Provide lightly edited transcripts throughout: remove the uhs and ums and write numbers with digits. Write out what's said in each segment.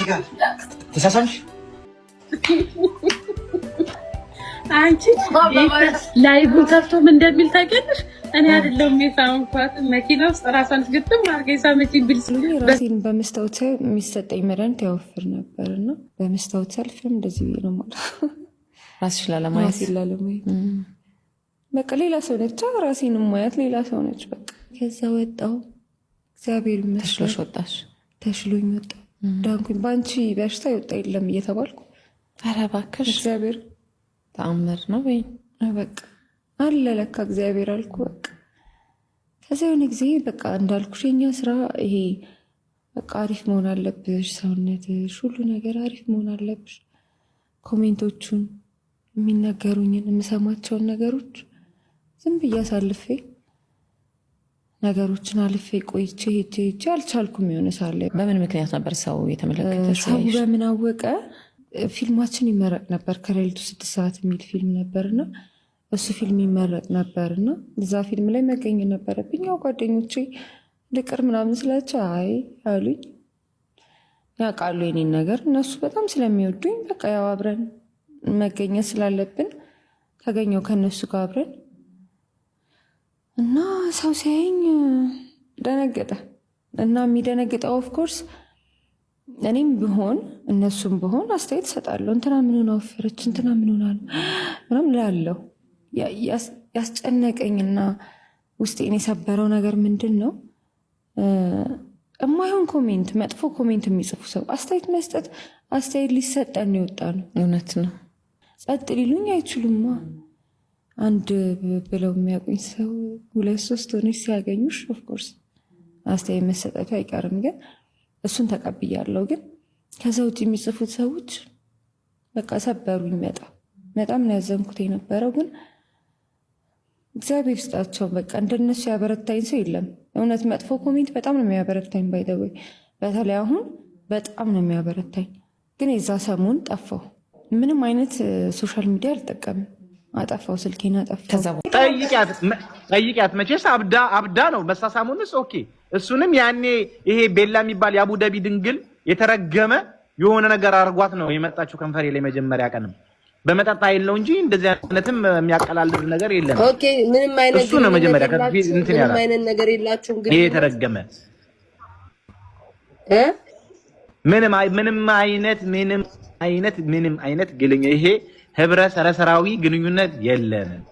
ጋር ተሳሳምሽ አንቺ ላይቡን ከፍቶም እንደሚል ታውቂያለሽ። እኔ አይደለሁም የሳምኳት መኪና ውስጥ ራሷን ግጥም አድርጋ የሳመችኝ ቢል ራሴን በመስታወት የሚሰጠኝ መድኃኒት ያወፍር ነበር እና በመስታወት ሰልፍም እንደዚህ ነው ማለት ራስሽ ላለማየት በቃ ሌላ ሰው ነች። ራሴን ማያት ሌላ ሰው ነች። በቃ ከዛ ወጣው እግዚአብሔር ይመስገን ወጣሽ ተሽሎኝ ወጣ ዳንኩኝ። በአንቺ በሽታ ይወጣ የለም እየተባልኩ ኧረ እባክሽ እግዚአብሔር ተአምር ነው ወይ በቃ አለ ለካ እግዚአብሔር አልኩ። በቃ ከዛ የሆነ ጊዜ በቃ እንዳልኩሽ የኛ ስራ ይሄ በቃ አሪፍ መሆን አለብሽ፣ ሰውነትሽ ሁሉ ነገር አሪፍ መሆን አለብሽ። ኮሜንቶቹን የሚነገሩኝን የምሰማቸውን ነገሮች ዝም ብዬ አሳልፌ ነገሮችን አልፌ ቆይቼ ሄጄ አልቻልኩም። የሆነ ሳለ በምን ምክንያት ነበር ሰው የተመለከተሽ? ሰው በምን አወቀ? ፊልማችን ይመረቅ ነበር ከሌሊቱ 6 ሰዓት የሚል ፊልም ነበርና እሱ ፊልም ይመረቅ ነበርና እዛ ፊልም ላይ መገኘት ነበረብኝ። ያው ጓደኞቼ ልቅር ምናምን ስላቸው አይ አሉኝ። ያውቃሉ የኔን ነገር እነሱ በጣም ስለሚወዱኝ በቃ ያው አብረን መገኘት ስላለብን ተገኘው ከነሱ ጋር አብረን እና ሰው ሲያየኝ ደነገጠ እና የሚደነግጠው ኦፍኮርስ እኔም ብሆን እነሱም ብሆን አስተያየት እሰጣለሁ። እንትና ምን ሆነ አወፈረች፣ እንትና ምን ሆናል ምናምን እላለሁ። ያስጨነቀኝና ውስጤን የሰበረው ነገር ምንድን ነው? እማይሆን ኮሜንት፣ መጥፎ ኮሜንት የሚጽፉ ሰው አስተያየት መስጠት አስተያየት ሊሰጠን የወጣ ነው። እውነት ነው። ጸጥ ሊሉኝ አይችሉማ። አንድ ብለው የሚያውቁኝ ሰው 2-3 ሆነች ሲያገኙሽ ኦፍኮርስ አስተያየት መሰጠቱ አይቀርም ግን እሱን ተቀብያለሁ። ግን ከዛ ውጭ የሚጽፉት ሰዎች በቃ ሰበሩኝ። በጣም ነው ያዘንኩት የነበረው። ግን እግዚአብሔር ይስጣቸው። በቃ እንደነሱ ያበረታኝ ሰው የለም። እውነት መጥፎ ኮሜንት በጣም ነው የሚያበረታኝ። ባይደወይ በተለይ አሁን በጣም ነው የሚያበረታኝ። ግን የዛ ሰሞን ጠፋው። ምንም አይነት ሶሻል ሚዲያ አልጠቀምም። አጠፋው፣ ስልኬን አጠፋው። ጠይቂያት መቼስ አብዳ ነው መሳሳሙንስ ኦኬ። እሱንም ያኔ ይሄ ቤላ የሚባል የአቡዳቢ ድንግል የተረገመ የሆነ ነገር አርጓት ነው የመጣችው ከንፈሬ ላይ መጀመሪያ ቀንም በመጣጣ የለው እንጂ እንደዚህ አይነትም የሚያቀላልድ ነገር የለም። ኦኬ ምንም አይነት እሱ ነው መጀመሪያ ከዚህ እንትን ያላ ምንም አይነት ነገር የላችሁም። ግን ይሄ የተረገመ ምንም አይነት ግልኝ ይሄ ህብረ ሰረሰራዊ ግንኙነት የለንም።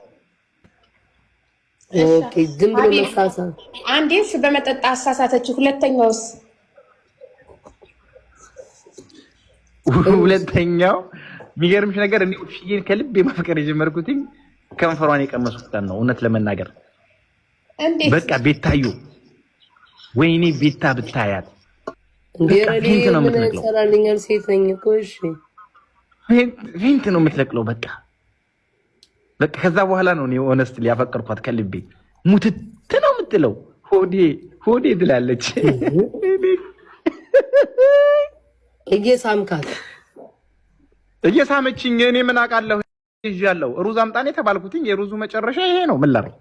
ኦኬ ዝም ብሎ መሳሳ አንዴስ በመጠጣ አሳሳተች። ሁለተኛውስ የሚገርምሽ ነገር እኔ ውሽዬን ከልብ የማፍቀር የጀመርኩትኝ ከንፈሯን የቀመስኩት ነው። እውነት ለመናገር በቃ ቤታዩ ወይኔ ቤታ ብታያት ፌንት ነው የምትለቅለው። ሰራልኛል ሴት ነኝ እኮ እሺ ፌንት ነው የምትለቅለው። በቃ ከዛ በኋላ ነው እኔ ሆነስትሊ ያፈቀርኳት ከልቤ። ሙትት ነው የምትለው። ሆዴ ትላለች። እየሳምካት እየሳመችኝ እኔ ምን አውቃለሁ ይዣለሁ። ሩዝ አምጣኔ ተባልኩትኝ። የሩዙ መጨረሻ ይሄ ነው። ምን ላድርግ?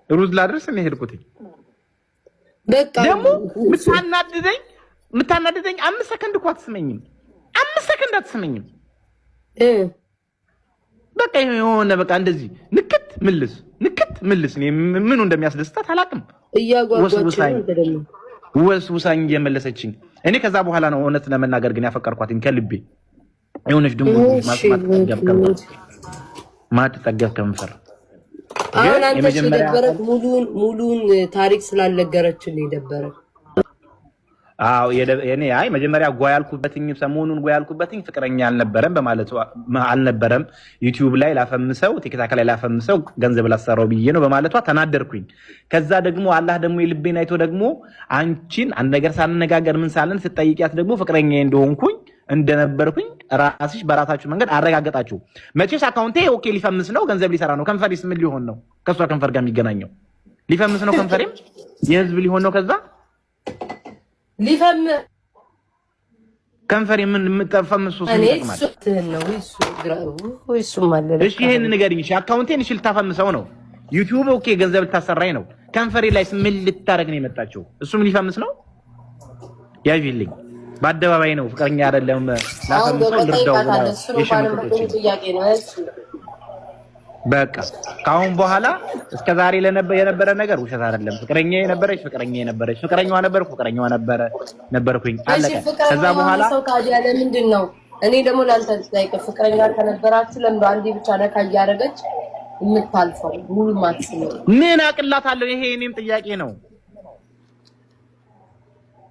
ሩዝ ላድርስ ነው የሄድኩትኝ። በቃ ደግሞ ምታናድደኝ 5 ሰከንድ እኮ አትስመኝም። 5 ሰከንድ አትስመኝም። በቃ የሆነ በቃ እንደዚህ ንክት ምልስ ምኑ እንደሚያስደስታት አላውቅም። ወስውሳኝ እየመለሰችኝ እኔ ከዛ በኋላ ነው እውነት ለመናገር ግን ያፈቀርኳትኝ ከልቤ። የሆነች ድንቡ ማትጠገብ ከንፈር አሁን አንተ የደበረክ ሙሉን ታሪክ ስላልነገረችን የደበረ አዎ የኔ አይ መጀመሪያ ጓያልኩበትኝ ሰሞኑን ጓያልኩበትኝ ፍቅረኛ አልነበረም በማለት አልነበረም ዩቲዩብ ላይ ላፈምሰው ቲክታክ ላይ ላፈምሰው ገንዘብ ላሰራው ብዬ ነው በማለቷ ተናደርኩኝ። ከዛ ደግሞ አላህ ደግሞ የልቤን አይቶ ደግሞ አንቺን አንድ ነገር ሳንነጋገር ምን ሳለን ስትጠይቂያት ደግሞ ፍቅረኛ እንደሆንኩኝ እንደነበርኩኝ ራስሽ በራሳችሁ መንገድ አረጋገጣችሁ። መቼስ አካውንቴ ኦኬ ሊፈምስ ነው ገንዘብ ሊሰራ ነው። ከንፈሪስ ምን ሊሆን ነው? ከሷ ከንፈር ጋር የሚገናኘው ሊፈምስ ነው። ከንፈሬም የህዝብ ሊሆን ነው። ከዛ ሊፈም ከንፈር የምንጠፈምሱ እሺ ይሄን ንገሪኝ። እሺ አካውንቴን እሺ ልታፈምሰው ነው። ዩቲዩብ ኦኬ ገንዘብ ልታሰራኝ ነው። ከንፈሬ ላይ ምን ልታረግ ነው የመጣችው? እሱም ሊፈምስ ነው። ያዥልኝ በአደባባይ ነው ፍቅረኛ አይደለም ላፈምሰው ልርዳው ብላ በቃ ካሁን በኋላ እስከ ዛሬ የነበረ ነገር ውሸት አይደለም። ፍቅረኛ የነበረች ፍቅረኛዋ ነበርኩኝ አለቀ። ከዛ በኋላ ሰው ታዲያ ለምንድን ነው እኔ ደግሞ ላንተ ላይ ፍቅረኛ ከነበራችሁ ለምን አንዴ ብቻ ነካ እያደረገች የምታልፈው ሙሉ ማክስ ነው? ምን አቅላታለሁ? ይሄ እኔም ጥያቄ ነው።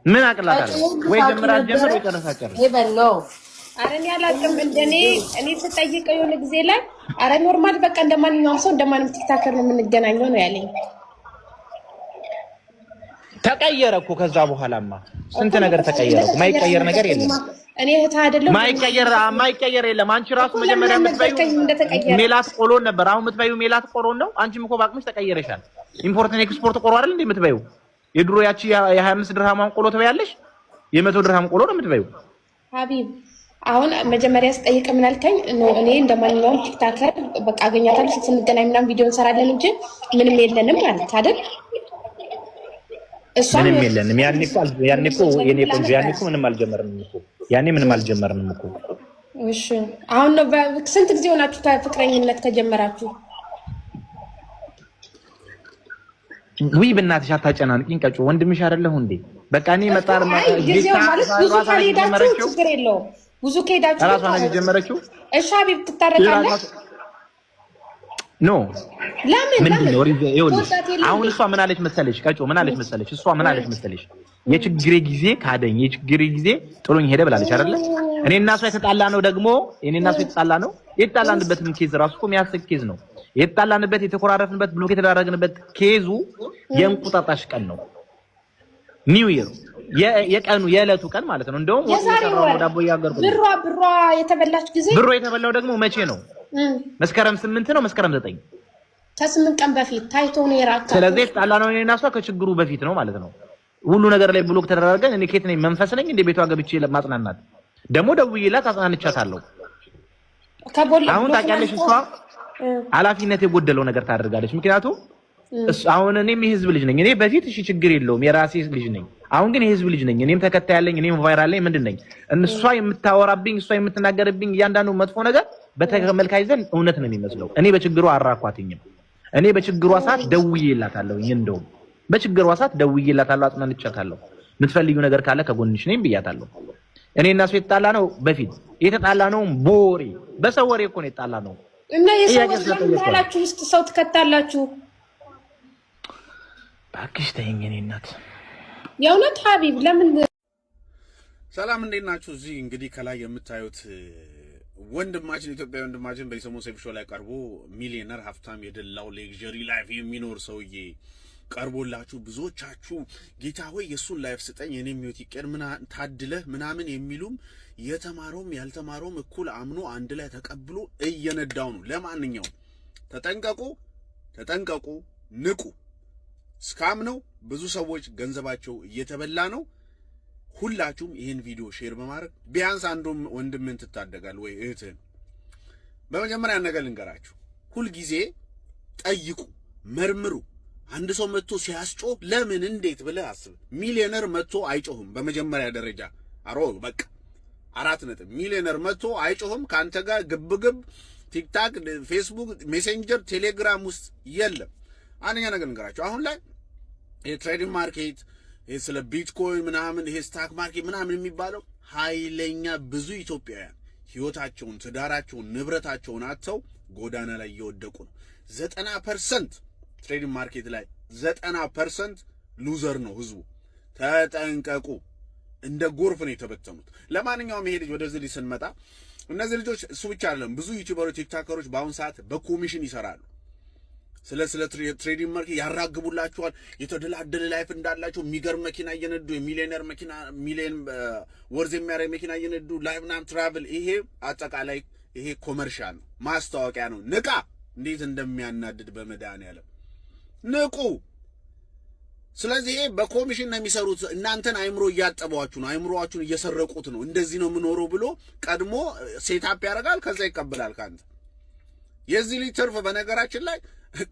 ምን አቅላታለሁ? ወይ ጀምር ወይ ጨርሳጨር ይበል ነው። አረ እኔ አላውቅም። እኔ ተጠይቀው የሆነ ጊዜ ላይ አረ ኖርማል በቃ እንደማንኛውም ሰው እንደማንም ቲክታከር ነው የምንገናኘው ነው ያለኝ። ተቀየረ እኮ ከዛ በኋላማ ስንት ነገር ተቀየረ። ማይቀየር ነገር የለም። እኔ እህት አይደለም ማይቀየር የለም። አንቺ ራሱ መጀመሪያ የምትበይው ሜላት ቆሎን ነበር። አሁን የምትበይው ሜላት ቆሎን ነው። አንቺም እኮ ባቅምሽ ተቀየረሻል። ኢምፖርት ኤክስፖርት ቆሎ አይደል እንዴ የምትበይው? የድሮ ያቺ የ25 ድርሃማን ቆሎ ትበያለሽ፣ የ100 ድርሃም ቆሎ ነው የምትበይው። ሀቢብ አሁን መጀመሪያ ስጠይቅ ምን አልከኝ? እኔ እንደማንኛውም ቲክታከር በቃ አገኛታለሁ ስንገናኝ ምናምን ቪዲዮ እንሰራለን እንጂ ምንም የለንም ማለት አይደል? ምንም የለንም። ያኔ እኮ የኔ ቆንጆ ያኔ እኮ ምንም አልጀመርንም እኮ። እሺ አሁን ነው ስንት ጊዜ ሆናችሁ ፍቅረኝነት ከጀመራችሁ? ውይ በእናትሽ አታጨናንቂኝ። ቀጮ ወንድምሽ አይደለሁ እንዴ? በቃ እኔ መጣር ጊዜው ማለት ብዙ ከሄዳችሁ ችግር የለውም። ብዙ ከሄዳችሁ ራሷ ነው የጀመረችው። እሺ ሀቢብ ትታረቃለህ? ኖ ለምን ነው ይኸውልሽ፣ አሁን እሷ ምን አለች መሰለሽ? ቀጮ ምን አለች መሰለሽ? እሷ ምን አለች መሰለሽ? የችግሬ ጊዜ ካደኝ፣ የችግሬ ጊዜ ጥሎኝ ሄደ ብላለች አይደለ? እኔና እሷ የተጣላ ነው ደግሞ የተጣላንበትም ኬዝ ራሱ እኮ የሚያስቅ ኬዝ ነው። የተጣላንበት የተኮራረፍንበት ብሎክ የተዳረግንበት ኬዙ የእንቁጣጣሽ ቀን ነው። ኒው ይር የዕለቱ ቀን ማለት ነው። እንደውም ዳቦ ያገርኩ ብሯ የተበላች ጊዜ ብሯ የተበላው ደግሞ መቼ ነው? መስከረም 8 ነው መስከረም 9 ከ8 ቀን በፊት ታይቶ ነው የራካ። ስለዚህ የተጣላነው እኔና እሷ ከችግሩ በፊት ነው ማለት ነው። ሁሉ ነገር ላይ ብሎክ ተደራረገን። እኔ ኬት ነኝ መንፈስ ነኝ እንደ ቤቷ ገብቼ ለማጽናናት ደግሞ ደውዬላት አጽናንቻታለሁ። አሁን ታውቂያለሽ እሷ ኃላፊነት የጎደለው ነገር ታደርጋለች። ምክንያቱም አሁን እኔም የህዝብ ልጅ ነኝ። እኔ በፊት እሺ ችግር የለውም የራሴ ልጅ ነኝ። አሁን ግን የህዝብ ልጅ ነኝ። እኔም ተከታይ ያለኝ እኔም ቫይራል ላይ ምንድን ነኝ? እሷ የምታወራብኝ እሷ የምትናገርብኝ እያንዳንዱ መጥፎ ነገር በተመልካች ዘንድ እውነት ነው የሚመስለው። እኔ በችግሯ አራኳትኝም። እኔ በችግሯ ሰዓት ደውዬላታለሁ። እንደውም በችግሯ ሰዓት ደውዬላታለሁ፣ አጽናንቻታለሁ። የምትፈልጊው ነገር ካለ ከጎንሽ ነኝ ብያታለሁ። እኔ እና እሱ የተጣላ ነው በፊት የተጣላ ነው ቦሬ በሰው ወሬ እኮ ነው የተጣላ ነው። እና የሰው ወላችሁ ውስጥ ሰው ትከታላችሁ። ባክሽ ተይኝ። እኔ እናት የእውነት ሀቢብ ለምን ሰላም እንዴት ናችሁ? እዚህ እንግዲህ ከላይ የምታዩት ወንድማችን ኢትዮጵያዊ ወንድማችን በሰሞኑ ሴፍ ሾው ላይ ቀርቦ ሚሊዮነር ሀብታም የደላው ሌክዠሪ ላይፍ የሚኖር ሰውዬ ቀርቦላችሁ ብዙዎቻችሁ ጌታ ሆይ የሱን ላይፍ ስጠኝ የኔም ህይወት ይቀር ታድለህ ምናምን የሚሉም የተማረውም ያልተማረውም እኩል አምኖ አንድ ላይ ተቀብሎ እየነዳው ነው። ለማንኛውም ተጠንቀቁ፣ ንቁ። ስካም ነው። ብዙ ሰዎች ገንዘባቸው እየተበላ ነው። ሁላችሁም ይህን ቪዲዮ ሼር በማድረግ ቢያንስ አንዱም ወንድምን ትታደጋል ወይ እህትን። በመጀመሪያ ነገር ልንገራችሁ፣ ሁልጊዜ ጠይቁ፣ መርምሩ። አንድ ሰው መጥቶ ሲያስጮህ ለምን እንዴት ብለህ አስብ። ሚሊዮነር መጥቶ አይጮህም። በመጀመሪያ ደረጃ በቃ 4 ነጥብ። ሚሊዮነር መጥቶ አይጮህም። ካንተ ጋር ግብግብ ቲክታክ፣ ፌስቡክ፣ ሜሴንጀር፣ ቴሌግራም ውስጥ የለም። አንደኛ ነገር ልንገራችሁ፣ አሁን ላይ የትሬዲንግ ማርኬት ስለ ቢትኮይን ምናምን ይሄ ስታክ ማርኬት ምናምን የሚባለው ኃይለኛ ብዙ ኢትዮጵያውያን ህይወታቸውን፣ ትዳራቸውን፣ ንብረታቸውን አጥተው ጎዳና ላይ እየወደቁ ነው። 90% ትሬዲንግ ማርኬት ላይ 90% ሉዘር ነው ህዝቡ። ተጠንቀቁ። እንደ ጎርፍ ነው የተበተኑት። ለማንኛውም ይሄ ልጅ ወደዚህ ልጅ ስንመጣ እነዚህ ልጆች እሱ ብቻ አይደለም፣ ብዙ ዩቲዩበሮች ቲክታከሮች በአሁን ሰዓት በኮሚሽን ይሰራሉ። ስለ ትሬዲንግ ማርኬት ያራግቡላችኋል። የተደላደለ ላይፍ እንዳላቸው የሚገርም መኪና እየነዱ የሚሊዮነር መኪና ሚሊዮን ወርዝ የሚያደርግ መኪና እየነዱ ላይፍ ምናምን ትራቭል። ይሄ አጠቃላይ ይሄ ኮመርሻል ነው፣ ማስታወቂያ ነው። ንቃ! እንዴት እንደሚያናድድ በመድኃኒዓለም ንቁ። ስለዚህ ይሄ በኮሚሽን ነው የሚሰሩት። እናንተን አይምሮ እያጠቧችሁ ነው፣ አይምሮአችሁን እየሰረቁት ነው። እንደዚህ ነው የምኖረው ብሎ ቀድሞ ሴታፕ ያደርጋል፣ ከዛ ይቀበላል ካንተ። የዚህ ልጅ ትርፍ በነገራችን ላይ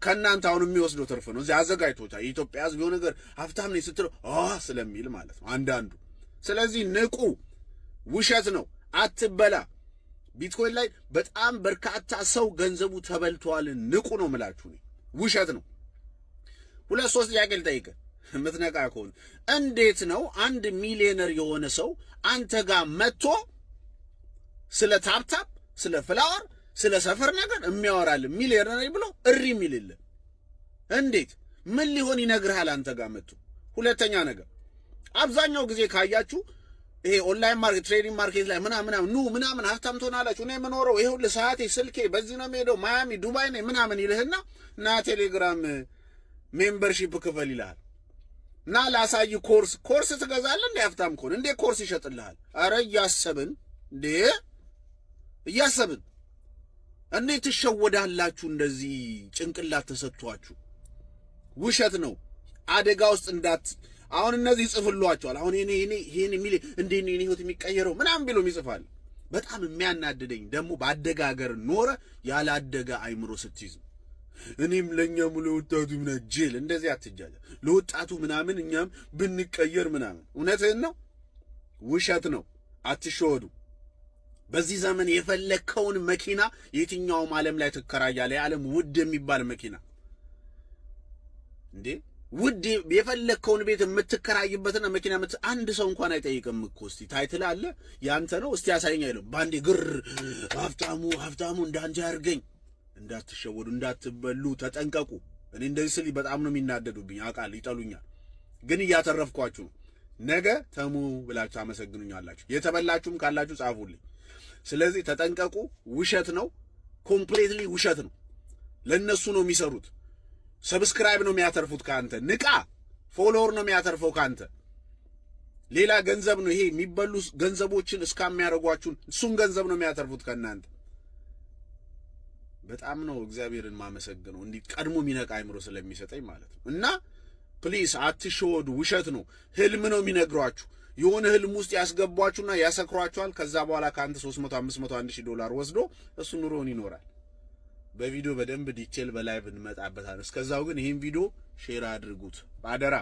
ከእናንተ አሁን የሚወስደው ትርፍ ነው። እዚህ አዘጋጅቶታል። የኢትዮጵያ ሕዝብ የሆነ ነገር ሀብታም ነኝ ስትለው ስለሚል ማለት ነው። አንዳንዱ ስለዚህ ንቁ። ውሸት ነው፣ አትበላ። ቢትኮይን ላይ በጣም በርካታ ሰው ገንዘቡ ተበልቷል። ንቁ ነው የምላችሁ። ውሸት ነው። 2-3 ጥያቄ ልጠይቅህ የምትነቃ ከሆነ እንዴት ነው 1 ሚሊዮነር የሆነ ሰው አንተ ጋር መጥቶ ስለ ታፕታፕ፣ ስለ ፍላወር፣ ስለ ሰፈር ነገር የሚያወራል ሚሊዮነር ብሎ እሪ የሚልልህ? እንዴት ምን ሊሆን ይነግርሃል አንተ ጋር መጥቶ? ሁለተኛ ነገር አብዛኛው ጊዜ ካያችሁ ይሄ ኦንላይን ማርኬት ትሬዲንግ ማርኬት ላይ ምናምን ሀብታም ትሆናላችሁ፣ እኔ የምኖረው ይሄ ሁሉ ሰዓቴ ስልኬ በዚህ ነው የምሄደው ማያሚ ዱባይ ነኝ ምናምን ይልህና ና ቴሌግራም ሜምበርሺፕ ክፈል ይልሃል። ና ላሳይ ኮርስ ትገዛለህ እንዴ? ሀብታም ከሆነ እንዴ ኮርስ ይሸጥልሃል? አረ እያሰብን እንዴት ትሸወዳላችሁ? እንደዚህ ጭንቅላት ተሰጥቷችሁ ውሸት ነው። አደጋ ውስጥ አሁን እነዚህ ይጽፍሏቸዋል። አሁን ይሄን የሚል እንዴ ነው ህይወት የሚቀየረው ምናምን ቢሉም ይጽፋል። በጣም የሚያናድደኝ ደግሞ ባደጋገር ኖረ ያላደገ አይምሮ ስትይዝ እኔም ለኛም ለወጣቱ ምናምን ጄል እንደዚህ አትጃጃ ለወጣቱ ምናምን እኛም ብንቀየር ምናምን። እውነትህን ነው፣ ውሸት ነው። አትሸወዱ። በዚህ ዘመን የፈለከውን መኪና የትኛውም ዓለም ላይ ትከራያለህ። የዓለም ውድ የሚባል መኪና እንዴ ውድ የፈለከውን ቤት የምትከራይበትና መኪና አንድ ሰው እንኳን አይጠይቅም እኮ። እስቲ ታይትል አለ ያንተ ነው እስቲ ያሳየኝ አይልም። ባንዴ ግር ሀብታሙ እንዳንተ ያርገኝ። እንዳትሸወዱ፣ እንዳትበሉ ተጠንቀቁ። እኔ እንደዚህ ስል በጣም ነው የሚናደዱብኝ፣ አውቃለሁ፣ ይጠሉኛል፣ ግን እያተረፍኳችሁ ነው። ነገ ተሙ ብላችሁ አመሰግኑኛላችሁ። የተበላችሁም ካላችሁ ጻፉልኝ። ስለዚህ ተጠንቀቁ። ውሸት ነው፣ ኮምፕሊትሊ ውሸት ነው። ለነሱ ነው የሚሰሩት። ሰብስክራይብ ነው የሚያተርፉት ካንተ። ንቃ። ፎሎወር ነው የሚያተርፈው ካንተ። ሌላ ገንዘብ ነው ይሄ የሚበሉ ገንዘቦችን እስካሚያደርጓችሁን እሱን ገንዘብ ነው የሚያተርፉት ከእናንተ። በጣም ነው እግዚአብሔርን ማመሰግነው እንዲህ ቀድሞ የሚነቃ አይምሮ ስለሚሰጠኝ ማለት ነው። እና ፕሊስ አትሸወዱ። ውሸት ነው። ህልም ነው የሚነግሯችሁ። የሆነ ህልም ውስጥ ያስገቧችሁና ያሰክሯችኋል። ከዛ በኋላ ከአንተ 300፣ 500፣ $1000 ወስዶ እሱ ኑሮውን ይኖራል። በቪዲዮ በደንብ ዲቴል በላይቭ እንመጣበታለን። እስከዛው ግን ይሄን ቪዲዮ ሼር አድርጉት ባደራ፣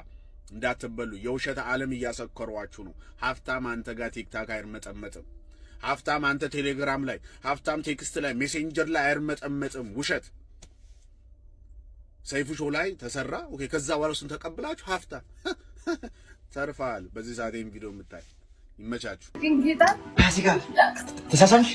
እንዳትበሉ። የውሸት ዓለም እያሰከሯችሁ ነው። ሀብታም አንተ ጋር ቲክታክ አይርመጠመጥም። ሀብታም አንተ ቴሌግራም ላይ፣ ሀብታም ቴክስት ላይ፣ ሜሴንጀር ላይ አይርመጠመጥም። ውሸት። ሰይፉ ሾው ላይ ተሰራ። ኦኬ፣ ከዛ በኋላ እሱን ተቀብላችሁ ሀብታም ተርፋል። በዚህ ሰዓት ይሄን ቪዲዮ የምታይ ይመቻችሁ። እዚህ ጋር ተሳሳምሽ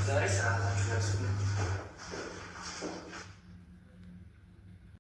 ዛሬ ሰዓታችሁ